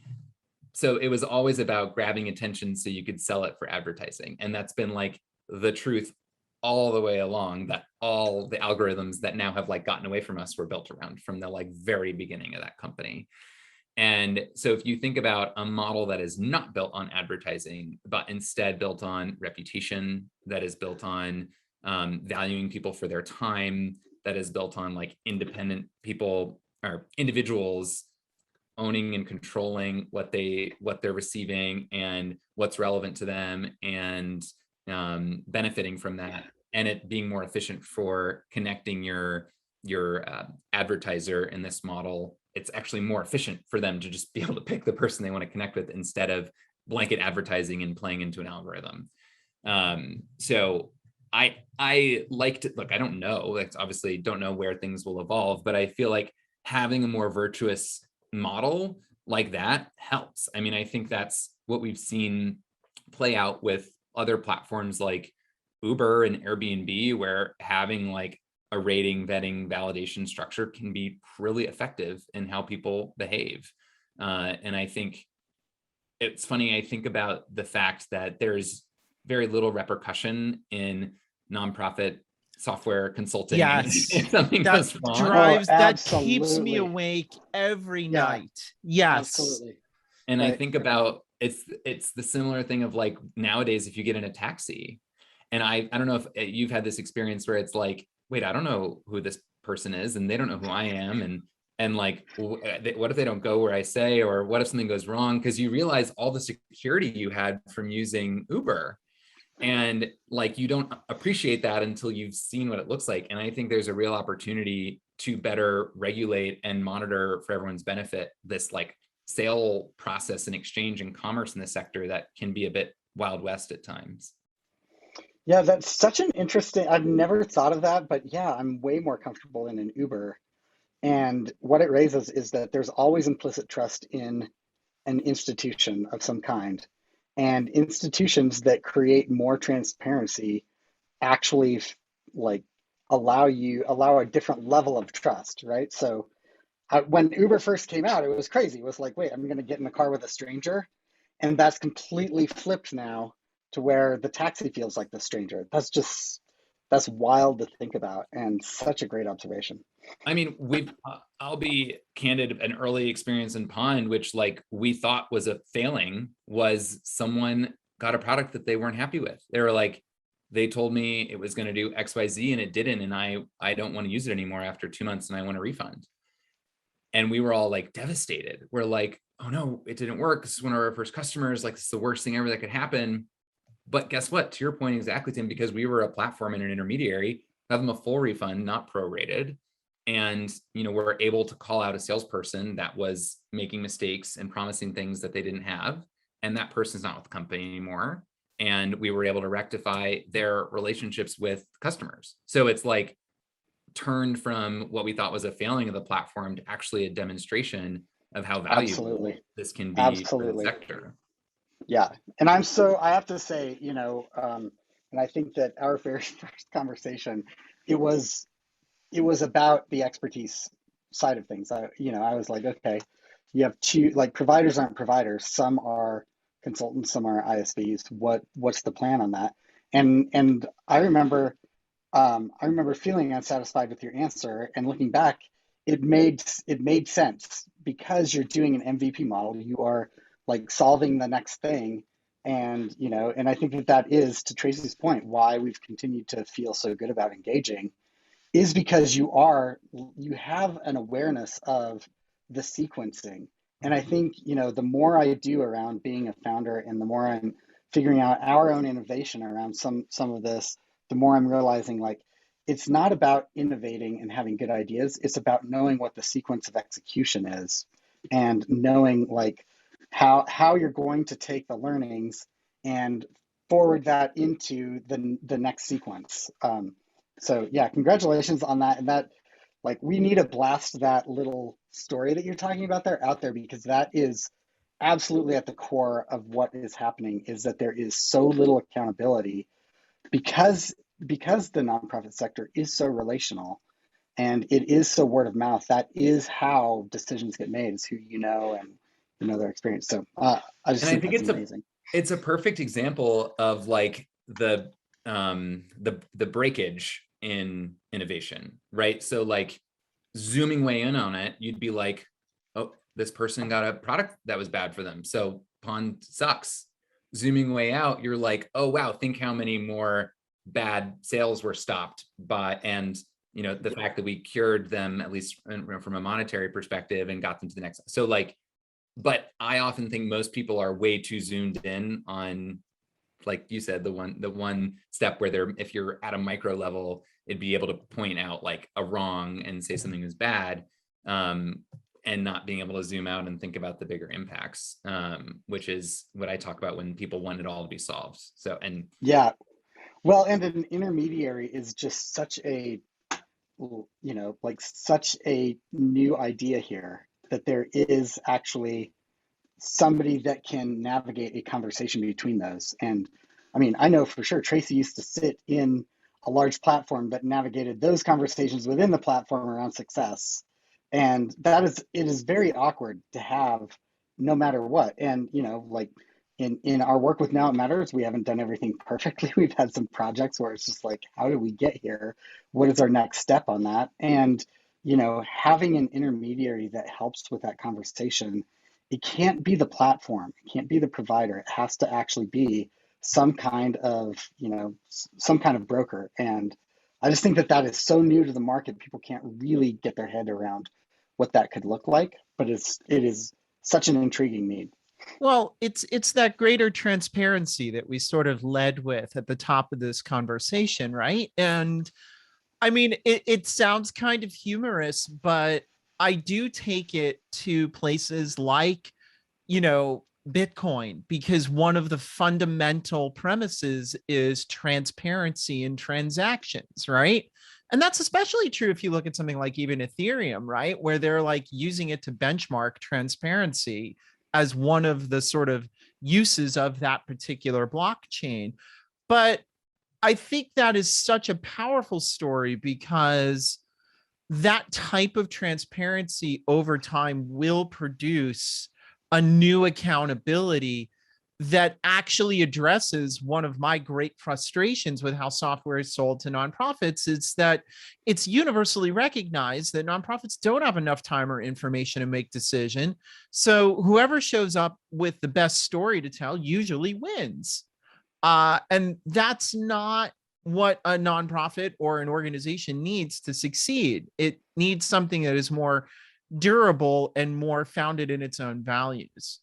so it was always about grabbing attention so you could sell it for advertising. And that's been like the truth all the way along, that all the algorithms that now have like gotten away from us were built around from the like very beginning of that company. And so if you think about a model that is not built on advertising, but instead built on reputation, that is built on valuing people for their time, that is built on like independent people or individuals owning and controlling what they're receiving and what's relevant to them, and benefiting from that, and it being more efficient for connecting your advertiser in this model. It's actually more efficient for them to just be able to pick the person they want to connect with instead of blanket advertising and playing into an algorithm. So I like to look, I don't know, like obviously don't know where things will evolve, but I feel like having a more virtuous model like that helps. I mean, I think that's what we've seen play out with other platforms like Uber and Airbnb, where having like a rating, vetting, validation structure can be really effective in how people behave. And I think it's funny, I think about the fact that there's very little repercussion in nonprofit software consulting. Yes, if something that goes wrong. drives, Oh, that keeps me absolutely. awake every Yeah. night. Yes. Absolutely. And Right. I think about it's the similar thing of like nowadays, if you get in a taxi, and I don't know if you've had this experience where it's like, wait, I don't know who this person is, and they don't know who I am, and like, what if they don't go where I say, or what if something goes wrong? Because you realize all the security you had from using Uber, and like you don't appreciate that until you've seen what it looks like. And I think there's a real opportunity to better regulate and monitor for everyone's benefit this like sale process and exchange and commerce in the sector that can be a bit Wild West at times. Yeah, that's such an interesting, I've never thought of that, but yeah, I'm way more comfortable in an Uber. And what it raises is that there's always implicit trust in an institution of some kind. And institutions that create more transparency actually like allow a different level of trust, right? So when Uber first came out, it was crazy. It was like, wait, I'm going to get in the car with a stranger. And that's completely flipped now to where the taxi feels like the stranger. That's wild to think about, and such a great observation. I mean, I'll be candid, an early experience in Pond, which like we thought was a failing, was someone got a product that they weren't happy with. They were like, they told me it was going to do XYZ and it didn't. And I don't want to use it anymore after 2 months and I want a refund. And we were all like devastated. We're like, oh no, it didn't work. This is one of our first customers. Like, this is the worst thing ever that could happen. But guess what? To your point exactly, Tim, because we were a platform and an intermediary, have them a full refund, not prorated. And, we're able to call out a salesperson that was making mistakes and promising things that they didn't have. And that person's not with the company anymore. And we were able to rectify their relationships with customers. So it's like turned from what we thought was a failing of the platform to actually a demonstration of how valuable Absolutely. this can be Absolutely. for the sector. Yeah. And I have to say, and I think that our very first conversation, it was about the expertise side of things. I was like, okay, you have two, like providers aren't providers. Some are consultants, some are ISVs. What's the plan on that? And I remember feeling unsatisfied with your answer, and looking back, it made sense because you're doing an MVP model. You are like solving the next thing, and and I think that that is, to Tracy's point, why we've continued to feel so good about engaging, is because you have an awareness of the sequencing. And I think, the more I do around being a founder, and the more I'm figuring out our own innovation around some of this, the more I'm realizing, like, it's not about innovating and having good ideas. It's about knowing what the sequence of execution is, and knowing, like, how you're going to take the learnings and forward that into the next sequence. So yeah, congratulations on that. And that, like, we need to blast that little story that you're talking about there out there, because that is absolutely at the core of what is happening, is that there is so little accountability, because the nonprofit sector is so relational, and it is so word of mouth. That is how decisions get made, is who you know, and their experience. So I just And I think think that's amazing. it's a perfect example of like the breakage in innovation, right? So like zooming way in on it, you'd be like, oh, this person got a product that was bad for them, so Pond sucks. Zooming way out, you're like, oh wow, think how many more bad sales were stopped by, and the fact that we cured them, at least from a monetary perspective, and got them to the next. So like, but I often think most people are way too zoomed in on, like you said, the one step where they're, if you're at a micro level, it'd be able to point out like a wrong and say something is bad, and not being able to zoom out and think about the bigger impacts, which is what I talk about when people want it all to be solved. So, and Yeah, well, and an intermediary is just such a, like, such a new idea here, that there is actually somebody that can navigate a conversation between those. And I mean, I know for sure Tracy used to sit in a large platform that navigated those conversations within the platform around success. And it is very awkward to have, no matter what. And, like, in our work with Now It Matters, we haven't done everything perfectly. We've had some projects where it's just like, how did we get here? What is our next step on that? And, having an intermediary that helps with that conversation, it can't be the platform, it can't be the provider. It has to actually be some kind of, some kind of broker. And I just think that that is so new to the market. People can't really get their head around what that could look like, but it is such an intriguing need. Well, it's that greater transparency that we sort of led with at the top of this conversation, right? And I mean, it sounds kind of humorous, but I do take it to places like, Bitcoin, because one of the fundamental premises is transparency in transactions, right? And that's especially true if you look at something like even Ethereum, right? Where they're like using it to benchmark transparency as one of the sort of uses of that particular blockchain. But I think that is such a powerful story, because that type of transparency over time will produce a new accountability that actually addresses one of my great frustrations with how software is sold to nonprofits. Is that it's universally recognized that nonprofits don't have enough time or information to make decision. So whoever shows up with the best story to tell usually wins. And that's not what a nonprofit or an organization needs to succeed. It needs something that is more durable and more founded in its own values.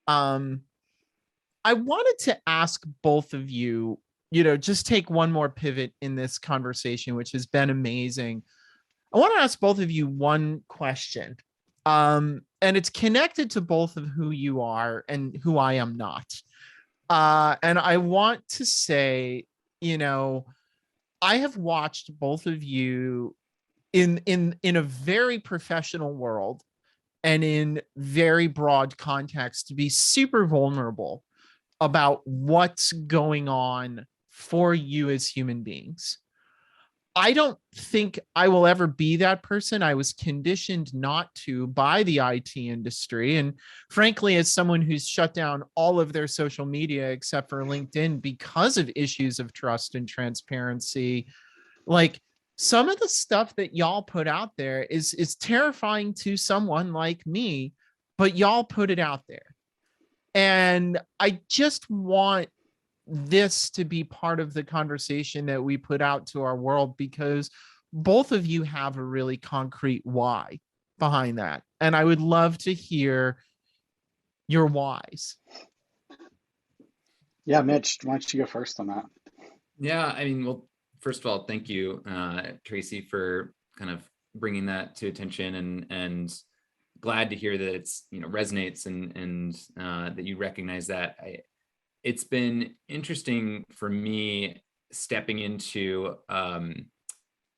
Um, I wanted to ask both of you, just take one more pivot in this conversation, which has been amazing. I want to ask both of you one question. And it's connected to both of who you are and who I am not. And I want to say, I have watched both of you in a very professional world and in very broad context to be super vulnerable about what's going on for you as human beings. I don't think I will ever be that person. I was conditioned not to by the IT industry. And frankly, as someone who's shut down all of their social media except for LinkedIn because of issues of trust and transparency, like some of the stuff that y'all put out there is terrifying to someone like me, but y'all put it out there. And I just want this to be part of the conversation that we put out to our world, because both of you have a really concrete why behind that. And I would love to hear your whys. Yeah, Mitch, why don't you go first on that? Yeah, I mean, well, first of all, thank you, Tracy, for kind of bringing that to attention, and glad to hear that it's, you know, resonates, and that you recognize that. It's been interesting for me stepping into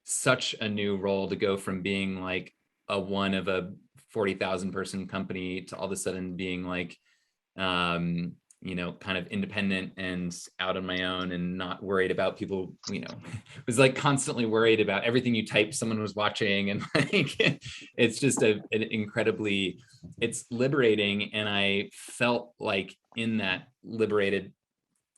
such a new role, to go from being like a one of a 40,000 person company to all of a sudden being like, you know, kind of independent and out on my own and not worried about people, you know, was like constantly worried about everything you type, someone was watching. And like, it's just an incredibly, it's liberating. And I felt like in that liberated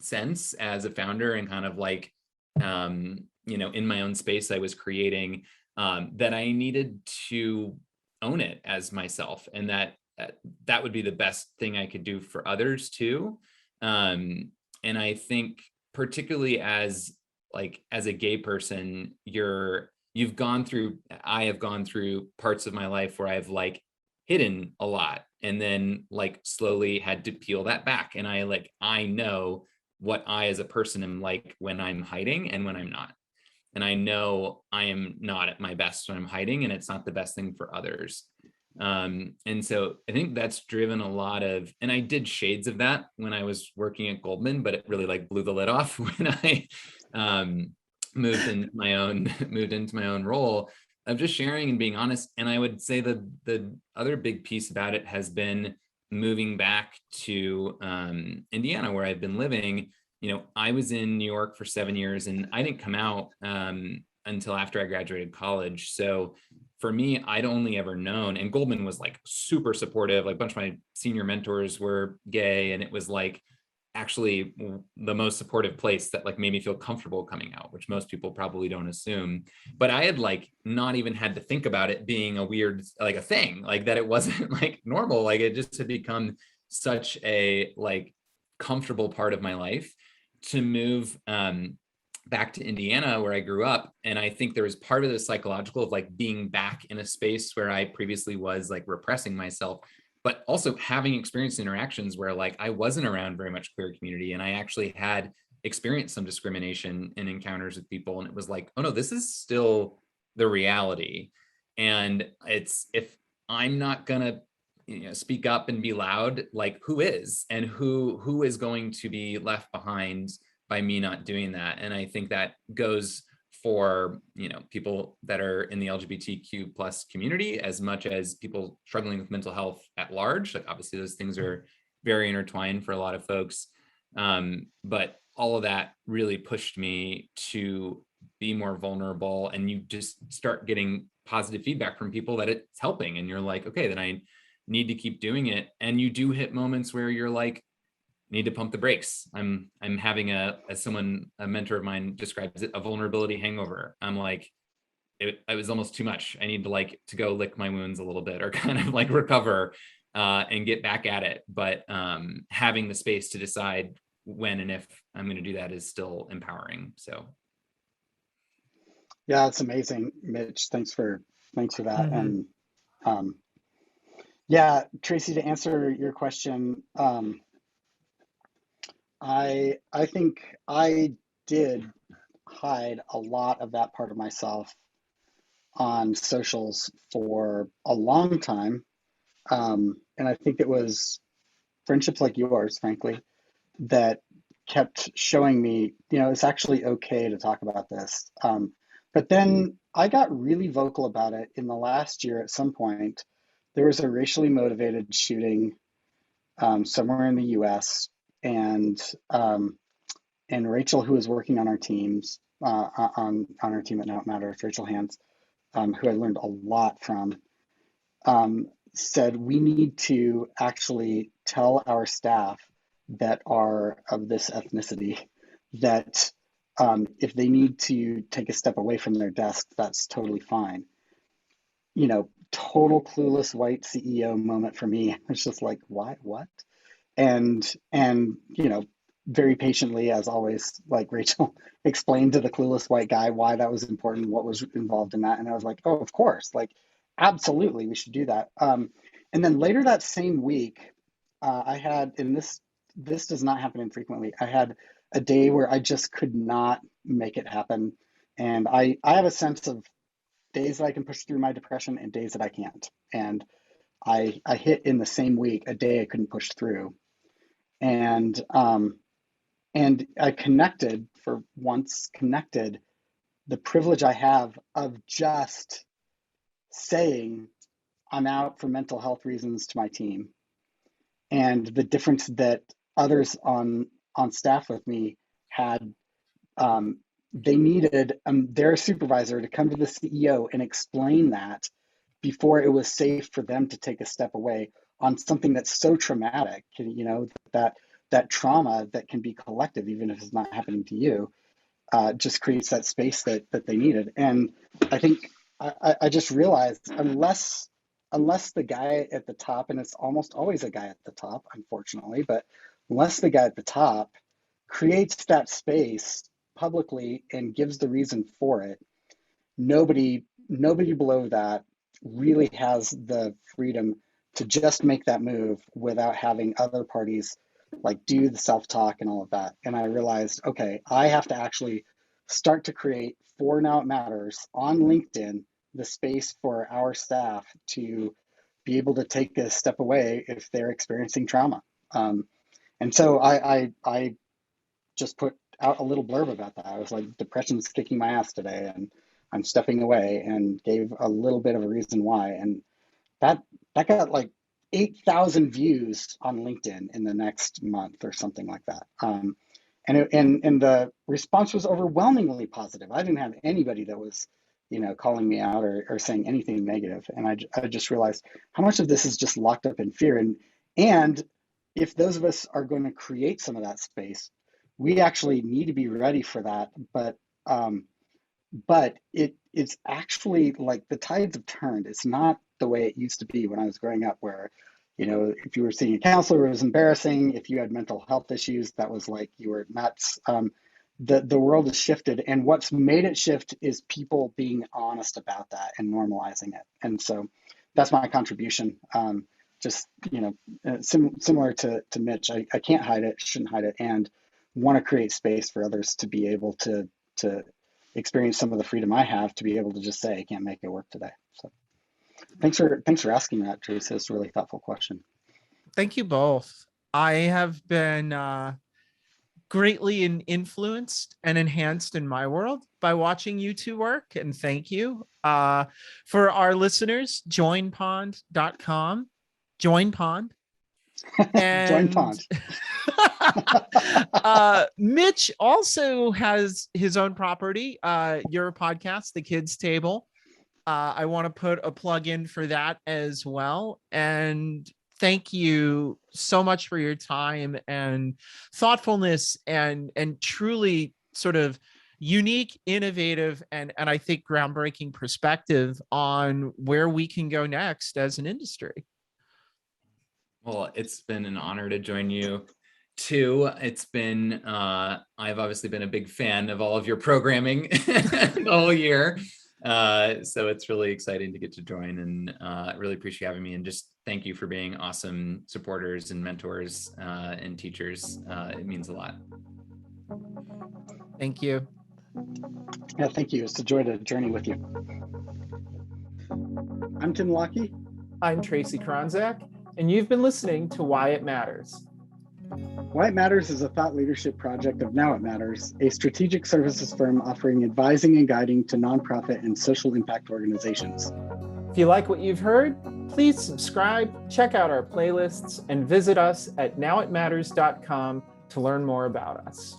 sense as a founder, and kind of like, you know, in my own space I was creating, that I needed to own it as myself, and that would be the best thing I could do for others too. And I think particularly as a gay person, I have gone through parts of my life where I've like hidden a lot, and then like slowly had to peel that back. And I know what I as a person am like when I'm hiding and when I'm not. And I know I am not at my best when I'm hiding, and it's not the best thing for others. And so I think that's driven a lot of, and I did shades of that when I was working at Goldman, but it really like blew the lid off when I moved into my own role of just sharing and being honest. And I would say that the other big piece about it has been moving back to Indiana, where I've been living. You know, I was in New York for 7 years, and I didn't come out until after I graduated college. So for me, I'd only ever known, and Goldman was like super supportive. Like a bunch of my senior mentors were gay, and it was like actually the most supportive place that like made me feel comfortable coming out, which most people probably don't assume. But I had like not even had to think about it being a weird, like a thing, like that it wasn't like normal. Like it just had become such a like comfortable part of my life to move back to Indiana, where I grew up. And I think there was part of the psychological of like being back in a space where I previously was like repressing myself, but also having experienced interactions where like I wasn't around very much queer community, and I actually had experienced some discrimination in encounters with people. And it was like, oh no, this is still the reality. And it's, if I'm not gonna, you know, speak up and be loud, like who is, and who is going to be left behind by me not doing that? And I think that goes for, you know, people that are in the LGBTQ plus community, as much as people struggling with mental health at large. Like obviously those things are very intertwined for a lot of folks. But all of that really pushed me to be more vulnerable, and you just start getting positive feedback from people that it's helping, and you're like, okay, then I need to keep doing it. And you do hit moments where you're like, need to pump the brakes. I'm having as a mentor of mine describes it, a vulnerability hangover. I'm like, it was almost too much. I need to go lick my wounds a little bit, or kind of like recover and get back at it. But having the space to decide when and if I'm going to do that is still empowering. So. Yeah, it's amazing, Mitch. Thanks for that. Mm-hmm. And yeah, Tracy, to answer your question, I think I did hide a lot of that part of myself on socials for a long time. And I think it was friendships like yours, frankly, that kept showing me, you know, it's actually okay to talk about this. But then I got really vocal about it in the last year at some point. There was a racially motivated shooting somewhere in the US, and and Rachel, who was working on our teams, on our team at Now It Matters, Rachel Hands, who I learned a lot from, said we need to actually tell our staff that are of this ethnicity that if they need to take a step away from their desk, that's totally fine. You know, total clueless white CEO moment for me. It's just like, why, what? And you know, very patiently, as always, like Rachel explained to the clueless white guy why that was important, what was involved in that. And I was like, oh, of course, like, absolutely, we should do that. And then later that same week, I had, and this does not happen infrequently, I had a day where I just could not make it happen. And I have a sense of days that I can push through my depression and days that I can't. And I hit in the same week a day I couldn't push through. And I connected, for once, connected the privilege I have of just saying I'm out for mental health reasons to my team, and the difference that others on staff with me had. They needed their supervisor to come to the CEO and explain that before it was safe for them to take a step away on something that's so traumatic, you know, that trauma that can be collective, even if it's not happening to you, just creates that space that they needed. And I think I just realized unless the guy at the top, and it's almost always a guy at the top, unfortunately, but unless the guy at the top creates that space publicly and gives the reason for it, nobody below that really has the freedom to just make that move without having other parties like do the self-talk and all of that. And I realized, okay, I have to actually start to create, for Now It Matters on LinkedIn, the space for our staff to be able to take a step away if they're experiencing trauma. And so I just put out a little blurb about that. I was like, depression's kicking my ass today and I'm stepping away, and gave a little bit of a reason why. And that got like 8,000 views on LinkedIn in the next month or something like that. And the response was overwhelmingly positive. I didn't have anybody that was, you know, calling me out or saying anything negative. And I just realized how much of this is just locked up in fear. And if those of us are going to create some of that space, we actually need to be ready for that. But it's actually like the tides have turned. It's not the way it used to be when I was growing up, where, you know, if you were seeing a counselor, it was embarrassing. If you had mental health issues, that was like you were nuts. The world has shifted, and what's made it shift is people being honest about that and normalizing it. And so that's my contribution. Just, you know, similar to Mitch, I can't hide it, shouldn't hide it, and want to create space for others to be able to experience some of the freedom I have to be able to just say I can't make it work today. So thanks for asking that, Teresa. It's a really thoughtful question. Thank you both. I have been greatly influenced and enhanced in my world by watching you two work, and thank you. For our listeners, joinpond.com, join pond. And Join Pond. Mitch also has his own property, your podcast, The Kids Table. I want to put a plug in for that as well. And thank you so much for your time and thoughtfulness and truly sort of unique, innovative, and I think groundbreaking perspective on where we can go next as an industry. Well, it's been an honor to join you too. It's been, I've obviously been a big fan of all of your programming the whole year. So it's really exciting to get to join, and I really appreciate you having me, and just thank you for being awesome supporters and mentors and teachers. It means a lot. Thank you. Yeah, thank you. It's a joy to journey with you. I'm Tim Lockey. I'm Tracy Kronzak, and you've been listening to Why It Matters. Why It Matters is a thought leadership project of Now It Matters, a strategic services firm offering advising and guiding to nonprofit and social impact organizations. If you like what you've heard, please subscribe, check out our playlists, and visit us at nowitmatters.com to learn more about us.